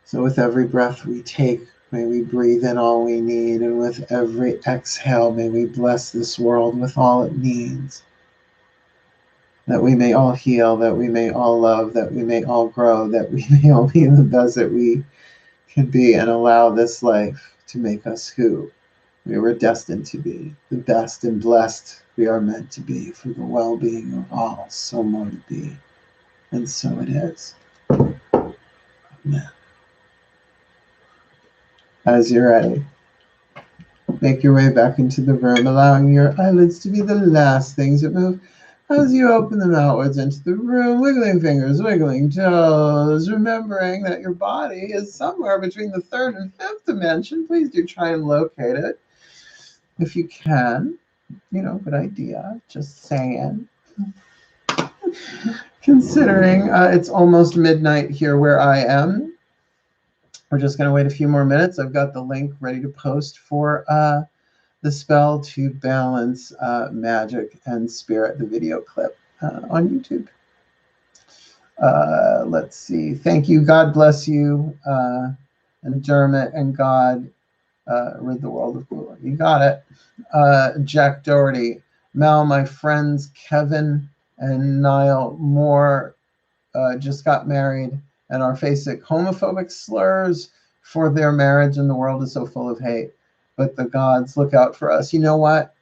S1: So with every breath we take, may we breathe in all we need, and with every exhale, may we bless this world with all it needs. That we may all heal, that we may all love, that we may all grow, that we may all be the best that we can be, and allow this life to make us who we were destined to be, the best and blessed we are meant to be for the well-being of all, so more to be. And so it is. Amen. As you're ready, make your way back into the room, allowing your eyelids to be the last things that move as you open them outwards into the room, wiggling fingers, wiggling toes, remembering that your body is somewhere between the 3rd and 5th dimension. Please do try and locate it if you can. You know, good idea. Just saying. Considering it's almost midnight here where I am, We're just going to wait a few more minutes. I've got the link ready to post for the spell to balance magic and spirit, the video clip on YouTube. Let's see. Thank you. God bless you. And Dermot and God rid the world of glory. You got it. Jack Doherty. Mel, my friends Kevin and Niall Moore just got married and are facing homophobic slurs for their marriage, and the world is so full of hate. But the gods look out for us. You know what?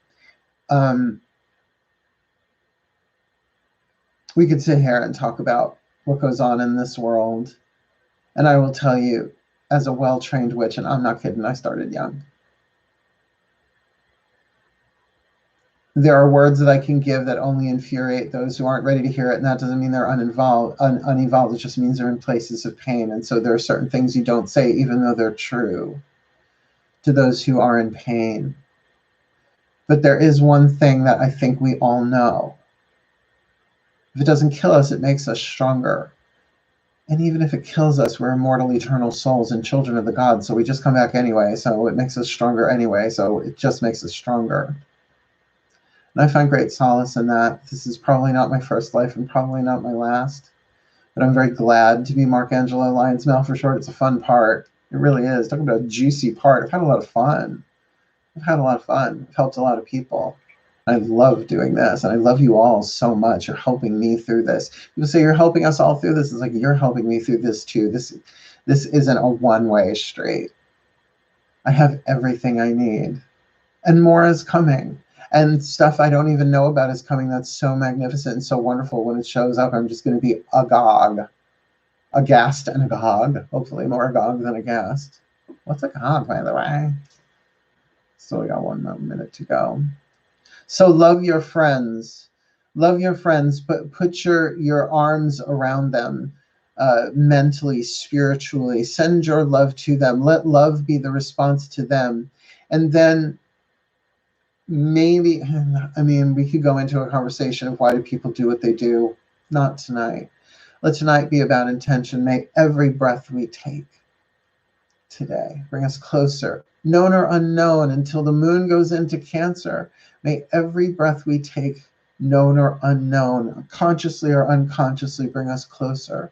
S1: We could sit here and talk about what goes on in this world. And I will tell you, as a well-trained witch, and I'm not kidding, I started young. There are words that I can give that only infuriate those who aren't ready to hear it, and that doesn't mean they're unevolved. It just means they're in places of pain. And so there are certain things you don't say, even though they're true, to those who are in pain. But there is one thing that I think we all know. If it doesn't kill us, it makes us stronger. And even if it kills us, we're immortal, eternal souls and children of the gods. So we just come back anyway. So it makes us stronger anyway. So it just makes us stronger. And I find great solace in that. This is probably not my first life and probably not my last. But I'm very glad to be Markangelo Lyons Mel for short. It's a fun part. It really is. Talking about a juicy part. I've had a lot of fun. I've helped a lot of people. I love doing this, and I love you all so much. You're helping me through this. People say you're helping us all through this. It's like you're helping me through this too. This isn't a one-way street. I have everything I need, and more is coming. And stuff I don't even know about is coming. That's so magnificent and so wonderful. When it shows up, I'm just going to be agog, aghast and agog. Hopefully more agog than aghast. What's agog, by the way? Still got 1 more minute to go. So love your friends. Love your friends, but put your arms around them mentally, spiritually. Send your love to them. Let love be the response to them. And then maybe, I mean, we could go into a conversation of why do people do what they do. Not tonight. Let tonight be about intention. May every breath we take today bring us closer, known or unknown, until the moon goes into Cancer. May every breath we take, known or unknown, consciously or unconsciously, bring us closer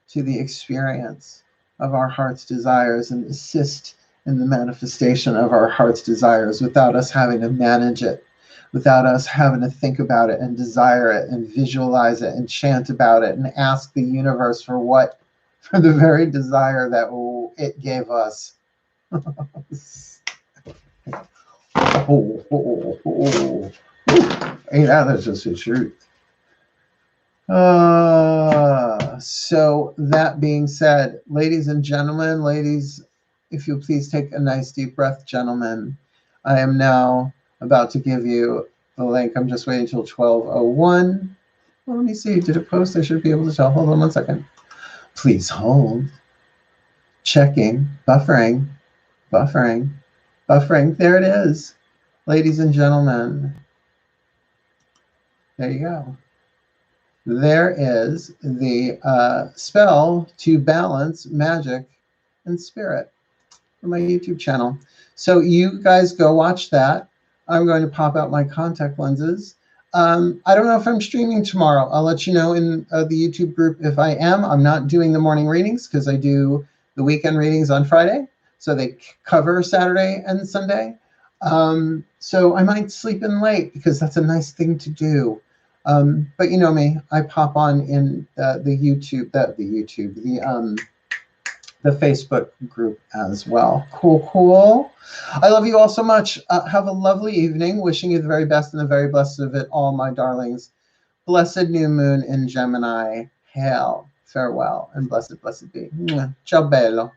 S1: to the experience of our heart's desires and assist in the manifestation of our heart's desires without us having to manage it, without us having to think about it and desire it and visualize it and chant about it and ask the universe for what, for the very desire that it gave us. Yeah, that's just the truth. So that being said, ladies and gentlemen, ladies, if you'll please take a nice deep breath, gentlemen. I am now about to give you the link. I'm just waiting till 12:01. Well, let me see. Did it post? I should be able to tell. Hold on 1 second. Please hold. Checking. Buffering. Buffering. Buffering. There it is. Ladies and gentlemen. There you go. There is the spell to balance magic and spirit for my YouTube channel. So you guys go watch that. I'm going to pop out my contact lenses. I don't know if I'm streaming tomorrow. I'll let you know in the YouTube group if I am. I'm not doing the morning readings because I do the weekend readings on Friday. So they cover Saturday and Sunday. So I might sleep in late because that's a nice thing to do. But you know me, I pop on in the Facebook group as well. Cool, cool. I love you all so much. Have a lovely evening. Wishing you the very best and the very blessed of it all, my darlings. Blessed new moon in Gemini. Hail, farewell, and blessed, blessed be. Ciao bello.